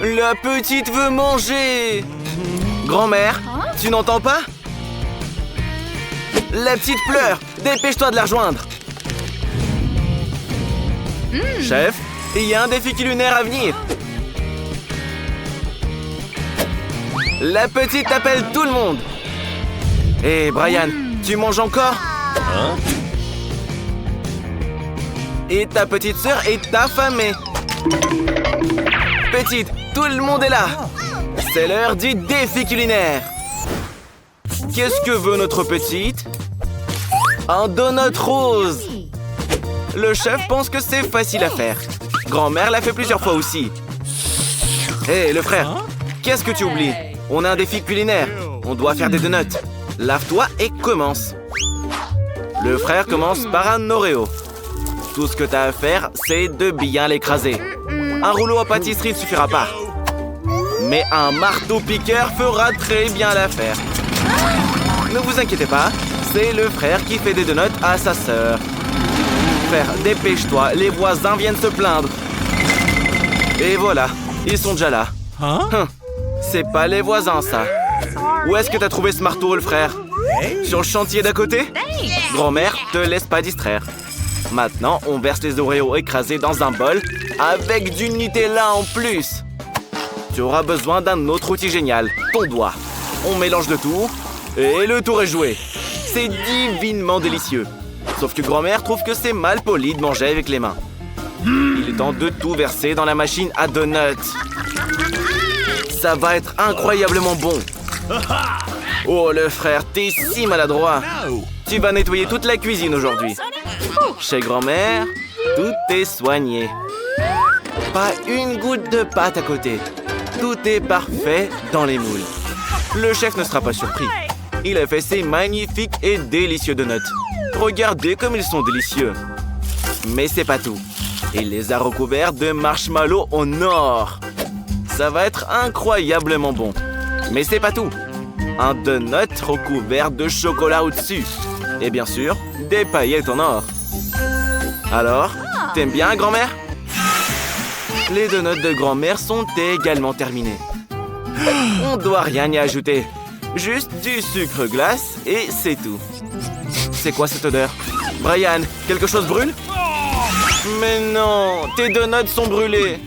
La petite veut manger. Grand-mère, tu n'entends pas? La petite pleure. Dépêche-toi de la rejoindre. Chef, il y a un défi culinaire à venir. La petite appelle tout le monde. Hé, Brian, tu manges encore? Et ta petite sœur est affamée. Petite, tout le monde est là. C'est l'heure du défi culinaire. Qu'est-ce que veut notre petite? Un donut rose. Le chef pense que c'est facile à faire. Grand-mère l'a fait plusieurs fois aussi. Hé, le frère, qu'est-ce que tu oublies? On a un défi culinaire. On doit faire des donuts. Lave-toi et commence. Le frère commence par un Oreo. Tout ce que tu as à faire, c'est de bien l'écraser. Un rouleau à pâtisserie ne suffira pas. Mais un marteau-piqueur fera très bien l'affaire. Ne vous inquiétez pas, c'est le frère qui fait des donuts à sa sœur. Frère, dépêche-toi, les voisins viennent se plaindre. Et voilà, ils sont déjà là. C'est pas les voisins, ça. Où est-ce que t'as trouvé ce marteau, le frère? Sur le chantier d'à côté? Grand-mère, te laisse pas distraire. Maintenant, on verse les Oreos écrasés dans un bol avec du Nutella en plus. Tu auras besoin d'un autre outil génial, ton doigt. On mélange le tout et le tour est joué. C'est divinement délicieux. Sauf que grand-mère trouve que c'est mal poli de manger avec les mains. Il est temps de tout verser dans la machine à donuts. Ça va être incroyablement bon. Oh, le frère, t'es si maladroit. Tu vas nettoyer toute la cuisine aujourd'hui. Chez grand-mère, tout est soigné. Pas une goutte de pâte à côté. Tout est parfait dans les moules. Le chef ne sera pas surpris. Il a fait ces magnifiques et délicieux donuts. Regardez comme ils sont délicieux. Mais c'est pas tout. Il les a recouverts de marshmallows en or. Ça va être incroyablement bon. Mais c'est pas tout. Un donut recouvert de chocolat au-dessus. Et bien sûr, des paillettes en or. Alors, t'aimes bien, grand-mère? Les donuts de grand-mère sont également terminés. On doit rien y ajouter. Juste du sucre glace et c'est tout. C'est quoi cette odeur? Brian, quelque chose brûle? Mais non, tes donuts sont brûlés.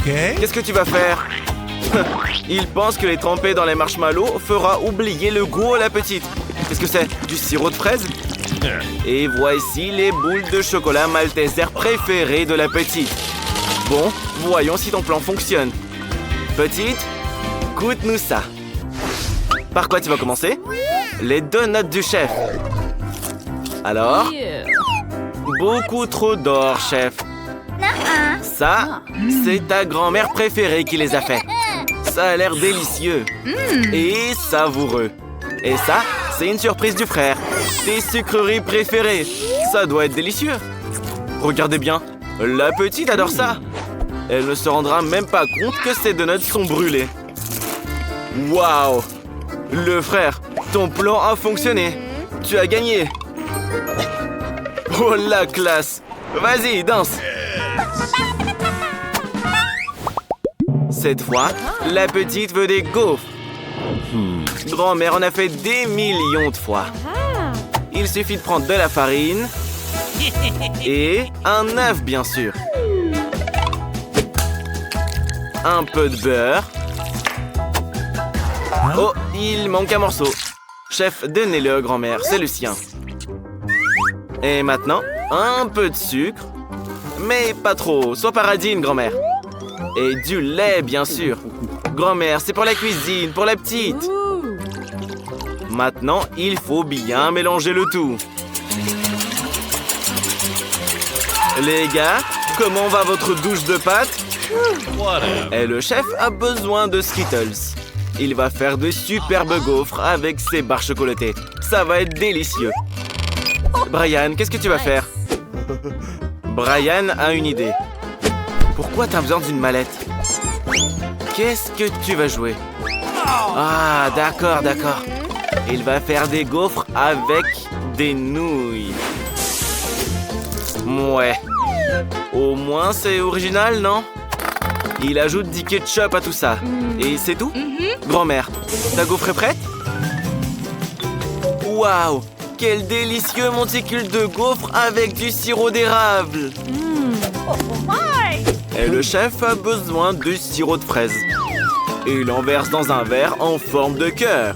Qu'est-ce que tu vas faire? Il pense que les tremper dans les marshmallows fera oublier le goût à la petite. Qu'est-ce que c'est? Du sirop de fraise? Et voici les boules de chocolat malteser préférées de la petite. Bon, voyons si ton plan fonctionne. Petite, goûte-nous ça. Par quoi tu vas commencer? Les donuts du chef. Alors? Beaucoup trop d'or, chef. Ça, c'est ta grand-mère préférée qui les a fait. Ça a l'air délicieux. Et savoureux. Et ça, c'est une surprise du frère. Tes sucreries préférées. Ça doit être délicieux. Regardez bien. La petite adore ça. Elle ne se rendra même pas compte que ses donuts sont brûlés. Waouh! Le frère, ton plan a fonctionné. Tu as gagné. Oh la classe! Vas-y, danse! Cette fois, la petite veut des gaufres. Grand-mère en a fait des millions de fois. Il suffit de prendre de la farine et un œuf, bien sûr. Un peu de beurre. Oh, il manque un morceau. Chef, donnez-le, grand-mère, c'est le sien. Et maintenant, un peu de sucre. Mais pas trop, sois paradine, grand-mère. Et du lait, bien sûr. Grand-mère, c'est pour la cuisine, pour la petite. Maintenant, il faut bien mélanger le tout. Les gars, comment va votre douche de pâtes? Et le chef a besoin de Skittles. Il va faire de superbes gaufres avec ses barres chocolatées. Ça va être délicieux. Brian, qu'est-ce que tu vas faire? Brian a une idée. Pourquoi t'as besoin d'une mallette? Qu'est-ce que tu vas jouer? Ah, d'accord, d'accord. Il va faire des gaufres avec des nouilles. Ouais. Au moins, c'est original, non? Il ajoute du ketchup à tout ça. Et c'est tout? Grand-mère, ta gaufre est prête? Waouh! Quel délicieux monticule de gaufre avec du sirop d'érable! Et le chef a besoin de sirop de fraise. Il en verse dans un verre en forme de cœur.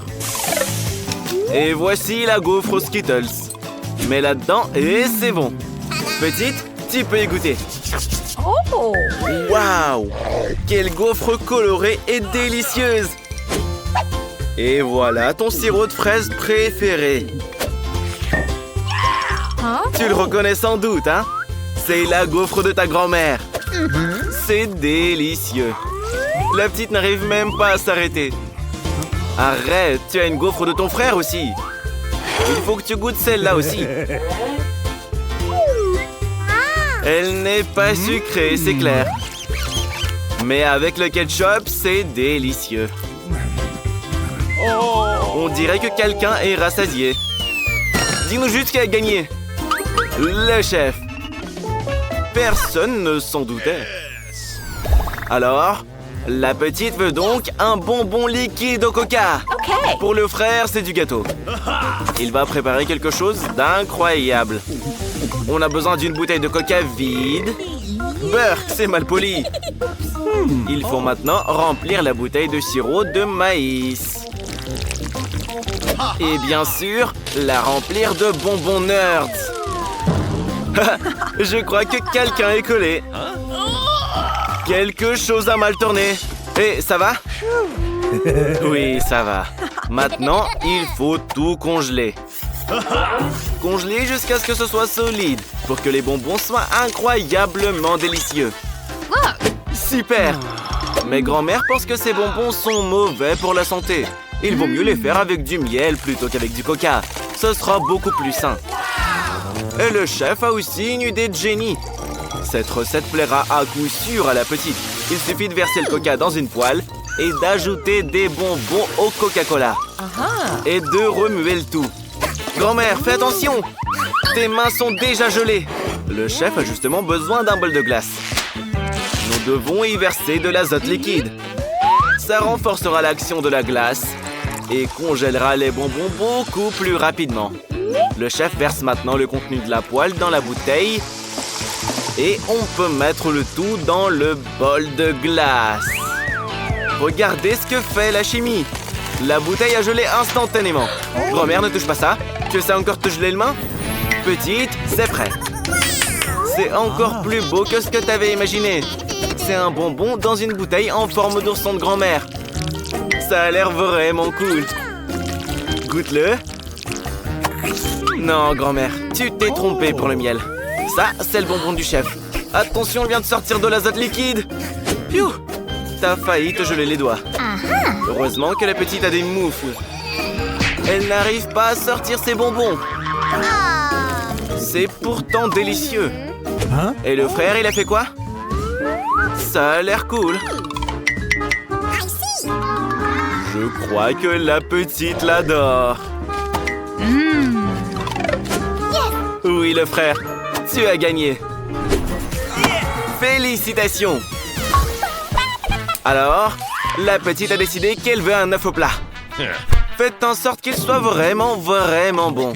Et voici la gaufre aux Skittles. Mets là-dedans et c'est bon. Petite, tu peux y goûter. Waouh! Quelle gaufre colorée et délicieuse! Et voilà ton sirop de fraise préféré. Tu le reconnais sans doute, hein? C'est la gaufre de ta grand-mère. C'est délicieux. La petite n'arrive même pas à s'arrêter. Arrête, tu as une gaufre de ton frère aussi. Il faut que tu goûtes celle-là aussi. Elle n'est pas sucrée, c'est clair. Mais avec le ketchup, c'est délicieux. On dirait que quelqu'un est rassasié. Dis-nous juste qui a gagné. Le chef. Personne ne s'en doutait. Alors, la petite veut donc un bonbon liquide au coca. Pour le frère, c'est du gâteau. Il va préparer quelque chose d'incroyable. On a besoin d'une bouteille de coca vide. Burk, c'est mal poli. Il faut maintenant remplir la bouteille de sirop de maïs. Et bien sûr, la remplir de bonbons nerds. Je crois que quelqu'un est collé. Quelque chose a mal tourné. Et ça va? Oui, ça va. Maintenant, il faut tout congeler. Congeler jusqu'à ce que ce soit solide, pour que les bonbons soient incroyablement délicieux. Super! Mais grand-mère pense que ces bonbons sont mauvais pour la santé. Il vaut mieux les faire avec du miel plutôt qu'avec du coca. Ce sera beaucoup plus sain. Et le chef a aussi une idée de génie. Cette recette plaira à coup sûr à la petite. Il suffit de verser le coca dans une poêle et d'ajouter des bonbons au Coca-Cola. Et de remuer le tout. Grand-mère, fais attention! Tes mains sont déjà gelées. Le chef a justement besoin d'un bol de glace. Nous devons y verser de l'azote liquide. Ça renforcera l'action de la glace et congèlera les bonbons beaucoup plus rapidement. Le chef verse maintenant le contenu de la poêle dans la bouteille et on peut mettre le tout dans le bol de glace. Regardez ce que fait la chimie. La bouteille a gelé instantanément. Grand-mère, ne touche pas ça. Tu sais encore te geler les mains? Petite, c'est prêt. C'est encore plus beau que ce que tu avais imaginé. C'est un bonbon dans une bouteille en forme d'ourson de grand-mère. Ça a l'air vraiment cool. Goûte-le. Non, grand-mère, tu t'es trompée pour le miel. Ça, c'est le bonbon du chef. Attention, il vient de sortir de l'azote liquide. Piou! T'as failli te geler les doigts. Heureusement que la petite a des moufles. Elle n'arrive pas à sortir ses bonbons. C'est pourtant délicieux. Et le frère, il a fait quoi? Ça a l'air cool. Je crois que la petite l'adore. Oui, le frère, tu as gagné. Félicitations. Alors, la petite a décidé qu'elle veut un œuf au plat. Faites en sorte qu'il soit vraiment bon.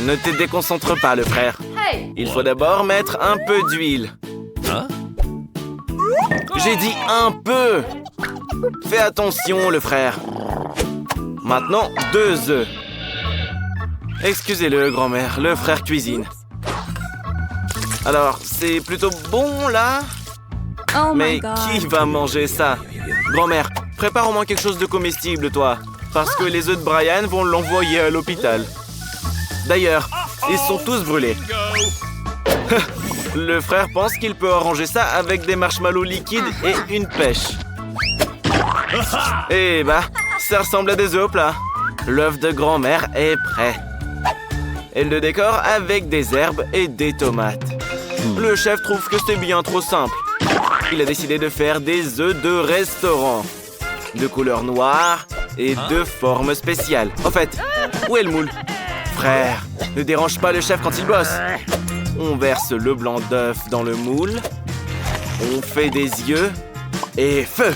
Ne te déconcentre pas, le frère. Il faut d'abord mettre un peu d'huile. J'ai dit un peu. Fais attention, le frère. Maintenant, 2 œufs. Excusez-le, grand-mère, le frère cuisine. Alors, c'est plutôt bon, là? Mais qui va manger ça? Grand-mère, prépare au moins quelque chose de comestible, toi. Parce que les œufs de Brian vont l'envoyer à l'hôpital. D'ailleurs, ils sont tous brûlés. Le frère pense qu'il peut arranger ça avec des marshmallows liquides et une pêche. Eh bah, ça ressemble à des œufs au plat. L'œuf de grand-mère est prêt. Elle le décore avec des herbes et des tomates. Le chef trouve que c'est bien trop simple. Il a décidé de faire des œufs de restaurant. De couleur noire et de forme spéciale. En fait, où est le moule? Frère, ne dérange pas le chef quand il bosse. On verse le blanc d'œuf dans le moule. On fait des yeux et feu.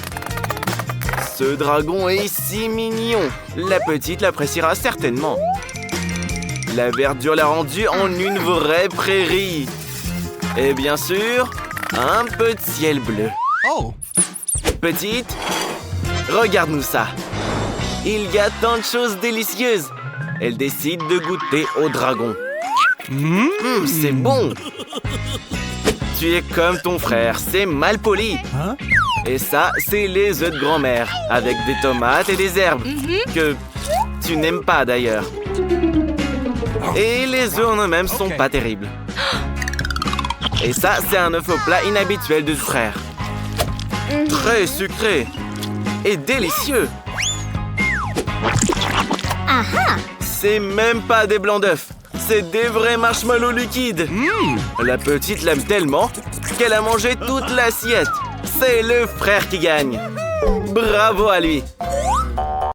Ce dragon est si mignon. La petite l'appréciera certainement. La verdure l'a rendu en une vraie prairie. Et bien sûr, un peu de ciel bleu. Oh! Petite, regarde-nous ça. Il y a tant de choses délicieuses. Elle décide de goûter au dragon. C'est bon. Tu es comme ton frère, c'est mal poli. Hein? Et ça, c'est les œufs de grand-mère, avec des tomates et des herbes, que tu n'aimes pas d'ailleurs. Et les œufs en eux-mêmes sont pas terribles. Et ça, c'est un œuf au plat inhabituel de ce frère. Très sucré et délicieux. C'est même pas des blancs d'œufs, c'est des vrais marshmallows liquides. La petite l'aime tellement qu'elle a mangé toute l'assiette. C'est le frère qui gagne. Bravo à lui.